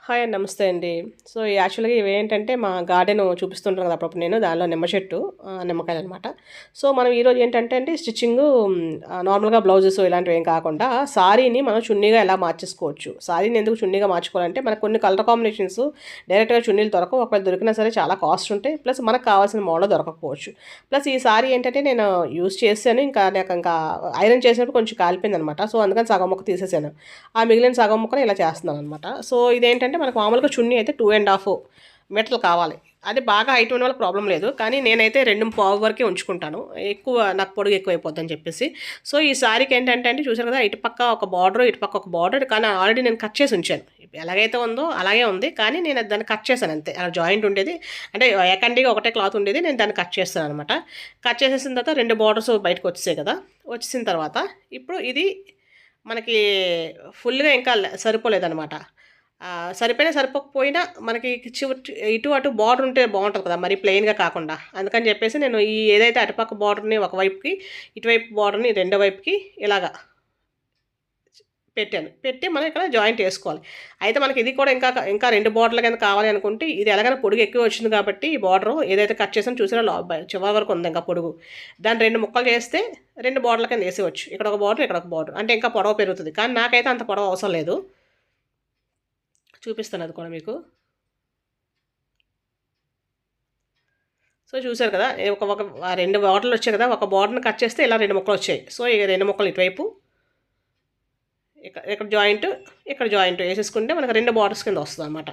Hi అండి. నమస్తే అండి. సో, యాక్చువల్‌గా ఇవేంటంటే మా గార్డెను చూపిస్తుంటాను కదా! అప్పుడప్పుడు నేను. దానిలో నిమ్మ చెట్టు నిమ్మకాయలనమాట. సో, మనం ఈరోజు ఏంటంటే అండి స్టిచ్చింగు నార్మల్‌గా బ్లౌజెస్ ఇలాంటివేం కాకుండా సారీని మనం చున్నీగా ఎలా మార్చేసుకోవచ్చు. సారీని ఎందుకు చున్నీగా మార్చుకోవాలంటే మనకు కొన్ని కలర్ కాంబినేషన్స్ డైరెక్ట్‌గా చున్నీలు దొరకవు. ఒకవేళ దొరికినా సరే చాలా కాస్ట్ ఉంటాయి. ప్లస్ మనకు కావాల్సిన మోడల్‌లో దొరకకపోవచ్చు. ప్లస్ ఈ సారీ ఏంటంటే నేను యూజ్ చేశాను. నాకు ఇంకా ఐరన్ చేసినప్పుడు కొంచెం కాలిపోయిందనమాట. సో, అందుకని సగం ముక్క తీసేసాను. ఆ మిగిలిన సగం ముక్కని ఇలా చేస్తున్నాననమాట. సో, ఇదేంటంటే మనకు మామూలుగా చున్నీ అయితే 2½ మీటర్లు కావాలి. అది బాగా హైట్ ఉన్న వాళ్ళకి ప్రాబ్లమ్ లేదు. కానీ నేనైతే 2:15 వరకే ఉంచుకుంటాను. ఎక్కువ నాకు పొడుగు ఎక్కువైపోద్దని చెప్పేసి. సో, ఈ సారీకి ఏంటంటే అండి చూసారు కదా! ఇటుపక్క ఒక బార్డర్, ఇటుపక్క ఒక బార్డర్, కానీ ఆల్రెడీ నేను కట్ చేసి ఉంచాను. ఎలాగైతే ఉందో అలాగే ఉంది. కానీ నేను దాన్ని కట్ చేశాను అంతే. అలా జాయింట్ ఉండేది. అంటే ఏకండిగా ఒకటే క్లాత్ ఉండేది. నేను దాన్ని కట్ చేస్తాననమాట. కట్ చేసేసిన తర్వాత 2 బార్డర్స్ బయటకు వచ్చేసాయి కదా! వచ్చేసిన తర్వాత ఇప్పుడు ఇది మనకి ఫుల్‌గా ఇంకా సరిపోలేదనమాట. సరిపోయినా సరిపోకపోయినా మనకి ఇటు అటు బార్డర్ ఉంటే బావుంటది కదా! మరీ ప్లెయిన్‌గా కాకుండా. అందుకని చెప్పేసి నేను ఈ ఏదైతే అటుపక్క బార్డర్‌ని ఒకవైపుకి, ఇటువైపు బార్డర్‌ని రెండో వైపుకి ఇలాగా పెట్టాను. పెట్టి మనం ఇక్కడ జాయింట్ ఏసుకోవాలి. అయితే మనకి ఇది కూడా ఇంకా 2 బార్డర్‌ల కింద కావాలి అనుకుంటే ఇది ఎలాగైనా పొడుగు ఎక్కువ వచ్చింది కాబట్టి ఈ బార్డరు ఏదైతే కట్ చేసానో చూసారా చివరి వరకు ఉంది ఇంకా పొడుగు. దాన్ని 2 ముక్కలు చేస్తే 2 బార్డర్‌ల కింద ఏసేయొచ్చు. ఇక్కడ ఒక బార్డర్, ఇక్కడ ఒక బార్డర్. అంటే ఇంకా పొడవు పెరుగుతది. కానీ నాకైతే అంత పొడవు అవసరం లేదు. చూపిస్తాను అది కూడా మీకు. సో, చూసారు కదా! ఒక ఒక 2 బార్డర్‌లు వచ్చాయి కదా! ఒక బార్డర్‌ని కట్ చేస్తే ఇలా 2 ముక్కలొచ్చాయి. సో, ఈ 2 ముక్కలు ఇటువైపు, ఇక్కడ జాయింట్, ఇక్కడ జాయింట్ ఏసేసుకుంటే మనకు 2 బార్డర్స్ కింద వస్తదనమాట.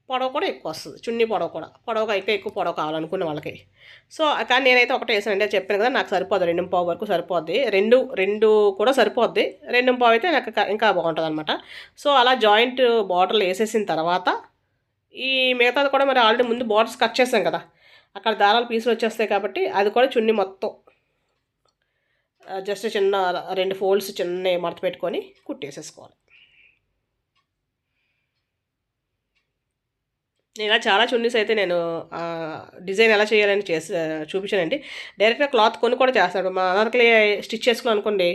పొడవు కూడా ఎక్కువొస్తది. చున్నీ పొడవు కూడా. పొడవుగా ఇంకా ఎక్కువ పొడవు కావాలనుకునే వాళ్ళకి. సో, కానీ నేనైతే ఒకటే ఏసానండి. అది చెప్పాను కదా! నాకు సరిపోదు 2:15 వరకు సరిపోద్ది. 2 కూడా సరిపోద్ది. 2:15 అయితే నాకు ఇంకా బావుంటదనమాట. సో, అలా జాయింట్ బార్డర్‌లు ఏసేసిన తర్వాత, ఈ మిగతాది కూడా మరి ఆల్రెడీ ముందు బార్డర్స్ కట్ చేసాం కదా! అక్కడ దారాలు పీసులొచ్చేస్తాయి కాబట్టి, అది కూడా చున్నీ మొత్తం జస్ట్ చిన్న 2 ఫోల్డ్స్ చిన్నయి మడత పెట్టుకొని కుట్టేసేసుకోవాలి. ఇలా చాలా చున్నీస్ అయితే నేను డిజైన్ ఎలా చేయాలని చూపించానండి. డైరెక్ట్‌గా క్లాత్ కొని కూడా చేస్తాడు. మా అనార్కలి స్టిచ్ చేసుకోవాలనుకోండి,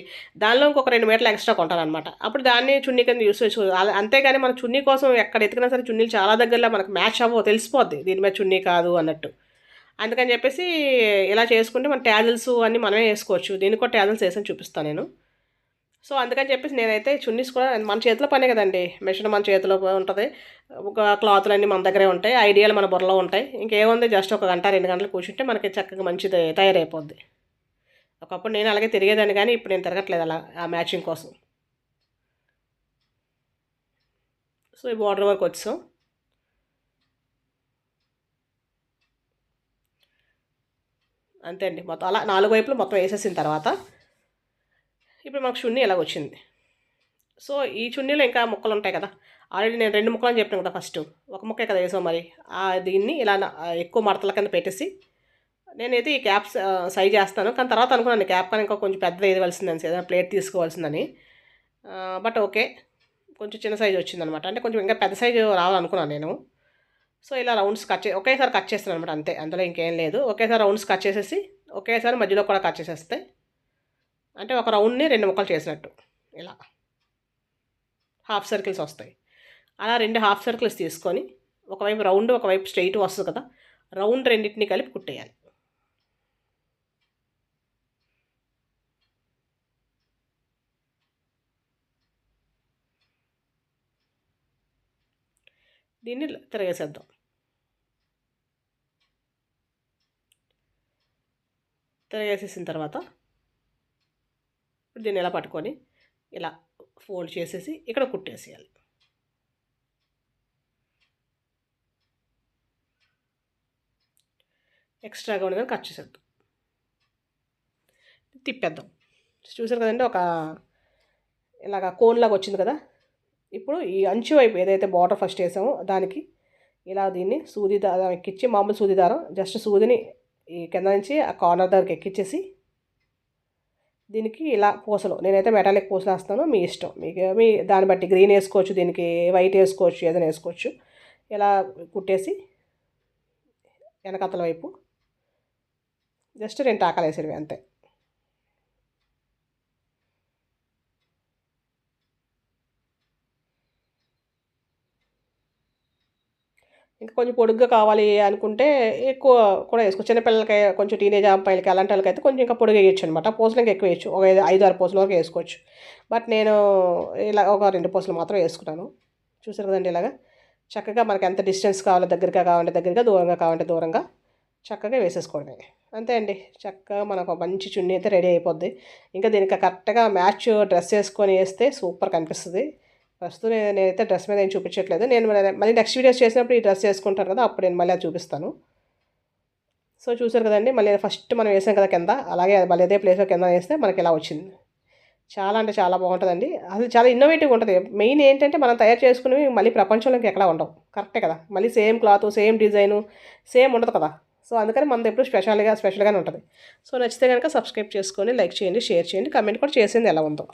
దానిలో ఇంకొక 2 మీటర్లు ఎక్స్‌ట్రా కొంటాననమాట. అప్పుడు దాన్ని చున్నీ కింద యూజ్ చేసుకో అంతేగాని మన చున్నీ కోసం ఎక్కడ ఎతికినా సరే చున్నీలు చాలా దగ్గరలో మనకు మ్యాచ్ అవ్వవు తెలిసిపోద్ది. దీని మీద చున్నీ కాదు అన్నట్టు. అందుకని చెప్పేసి ఇలా చేసుకుంటే మన ట్యాజిల్స్ అన్నీ మనమే ఏసుకోవచ్చు. దీనికి కూడా ట్యాజిల్స్ ఏసని చూపిస్తాను నేను. సో, అందుకని చెప్పేసి నేనైతే చున్నీస్ కూడా మన చేతిలో పనే కదండీ! మెషిన్ మన చేతిలో ఉంటది. ఒక క్లాతులన్నీ మన దగ్గరే ఉంటాయి. ఐడియాలు మన బుర్రలో ఉంటాయి. ఇంకేముంది జస్ట్ ఒక గంట, 2 గంటలు కూర్చుంటే మనకి చక్కగా మంచిది తయారైపోద్ది. ఒకప్పుడు నేను అలాగే తిరిగేదాన్ని గానీ, ఇప్పుడు నేను తిరగట్లేదు అలా ఆ మ్యాచింగ్ కోసం. సో, ఈ బోర్డర్ వరకు వచ్చేసాం. అంతే అండి. మొత్తం అలా 4 వైపులు మొత్తం ఏసేసిన తర్వాత, ఇప్పుడు మనకు చున్నీ ఇలాగొచ్చింది. సో, ఈ చున్నీలో ఇంకా ముక్కలుంటాయి కదా! ఆల్రెడీ నేను 2 ముక్కలని చెప్పాను కదా ఫస్టు. ఒక ముక్కే కదా ఏసాం మరి. దీన్ని ఇలా ఎక్కువ మడతల కింద పెట్టేసి నేనైతే ఈ క్యాప్స్ సైజ్ చేస్తాను. కానీ తర్వాత అనుకున్నాను క్యాప్ కానీ ఇంకా కొంచెం పెద్దది ఏయవలసిందని ఏదైనా ప్లేట్ తీసుకోవాల్సిందని. But okay. కొంచెం చిన్న సైజ్ వచ్చిందనమాట. అంటే కొంచెం ఇంకా పెద్ద సైజు రావాలనుకున్నాను నేను. సో, ఇలా రౌండ్స్ ఒకేసారి కట్ చేస్తాననమాట అంతే. అందులో ఇంకేం లేదు. ఒకేసారి రౌండ్స్ కట్ చేసేసి, ఒకేసారి మధ్యలో కూడా కట్ చేసేస్తే, అంటే ఒక రౌండ్‌ని 2 ముక్కలు చేసినట్టు. ఇలా హాఫ్ సర్కిల్స్ వస్తాయి. అలా 2 హాఫ్ సర్కిల్స్ తీసుకొని, ఒకవైపు రౌండ్, ఒకవైపు స్ట్రెయిట్ వస్తది కదా! రౌండ్ రెండిటిని కలిపి కుట్టేయాలి. దీన్ని తిరగేసేద్దాం. తిరగేసేసిన తర్వాత ఇప్పుడు దీన్ని ఇలా పట్టుకొని ఇలా ఫోల్డ్ చేసేసి ఇక్కడ కుట్టేసేయాలి. ఎక్స్ట్రాగా ఉన్నదాన్ని కట్ చేసేద్దాం. తిప్పేద్దాం. చూసారు కదండీ! ఇలాగ కోన్‌లాగా వచ్చింది కదా! ఇప్పుడు ఈ అంచు వైపు ఏదైతే బార్డర్ ఫస్ట్ ఏసామో దానికి ఇలా దీన్ని సూది దారం ఎక్కించి మామూలు సూది దారం జస్ట్ సూదిని ఈ కింద నుంచి ఆ కార్నర్ దగ్గరికి ఎక్కించేసి దీనికి ఇలా పూసలు నేనైతే మెటాలిక్ పూసలేస్తాను. మీ ఇష్టం. మీ దాన్ని బట్టి గ్రీన్ ఏసుకోవచ్చు. దీనికి వైట్ ఏసుకోవచ్చు. ఏదైనా ఏసుకోవచ్చు. ఇలా కుట్టేసి వెనకాతల వైపు జస్ట్ 2 టాకాలేసేయడమే అంతే. ఇంకా కొంచెం పొడుగ్గా కావాలి అనుకుంటే ఎక్కువ కూడా వేసుకోవచ్చు. చిన్నపిల్లలకి కొంచెం టీనేజ్ అబ్బాయిలకి అలాంటి వాళ్ళకైతే కొంచెం ఇంకా పొడుగు వేయొచ్చు అనమాట. పూసలు ఇంకా ఎక్కువ వేయచ్చు. ఒక 5-6 పూసల వరకు వేసుకోవచ్చు. బట్ నేను ఇలా ఒక 2 పూసలు మాత్రం వేసుకున్నాను. చూసారు కదండి ఇలాగా చక్కగా మనకి ఎంత డిస్టెన్స్ కావాలో దగ్గరగా కావాలంటే దగ్గరగా, దూరంగా కావాలంటే దూరంగా చక్కగా వేసేసుకోవడమే. అంతే అండి. చక్కగా మనకు ఒక మంచి చున్నీ అయితే రెడీ అయిపోద్ది. ఇంకా దీనికి కరెక్ట్గా మ్యాచ్ డ్రెస్ వేసుకొని వేస్తే సూపర్ కనిపిస్తుంది. ప్రస్తుతం నేనైతే డ్రెస్ మీద ఏం చూపించట్లేదు. నేను మళ్ళీ నెక్స్ట్ వీడియోస్ చేసినప్పుడు ఈ డ్రెస్ వేసుకుంటాను కదా, అప్పుడు నేను మళ్ళీ అది చూపిస్తాను. సో చూసారు కదండి, మళ్ళీ ఫస్ట్ మనం వేసాం కదా కింద, అలాగే మళ్ళీ అదే ప్లేస్లో కింద వేస్తే మనకి ఇలా వచ్చింది. చాలా అంటే చాలా బాగుంటుందండి. అసలు చాలా ఇన్నోవేటివ్గా ఉంటుంది. మెయిన్ ఏంటంటే మనం తయారు చేసుకునేవి మళ్ళీ ప్రపంచంలోకి ఎక్కడా ఉండవు. కరెక్టే కదా, మళ్ళీ same cloth same design same ఉండదు కదా. సో అందుకని మనది ఎప్పుడు స్పెషల్గానే ఉంటుంది. సో నచ్చితే కనుక సబ్స్క్రైబ్ చేసుకొని లైక్ చేయండి, షేర్ చేయండి, కమెంట్ కూడా చేసింది ఎలా ఉందో.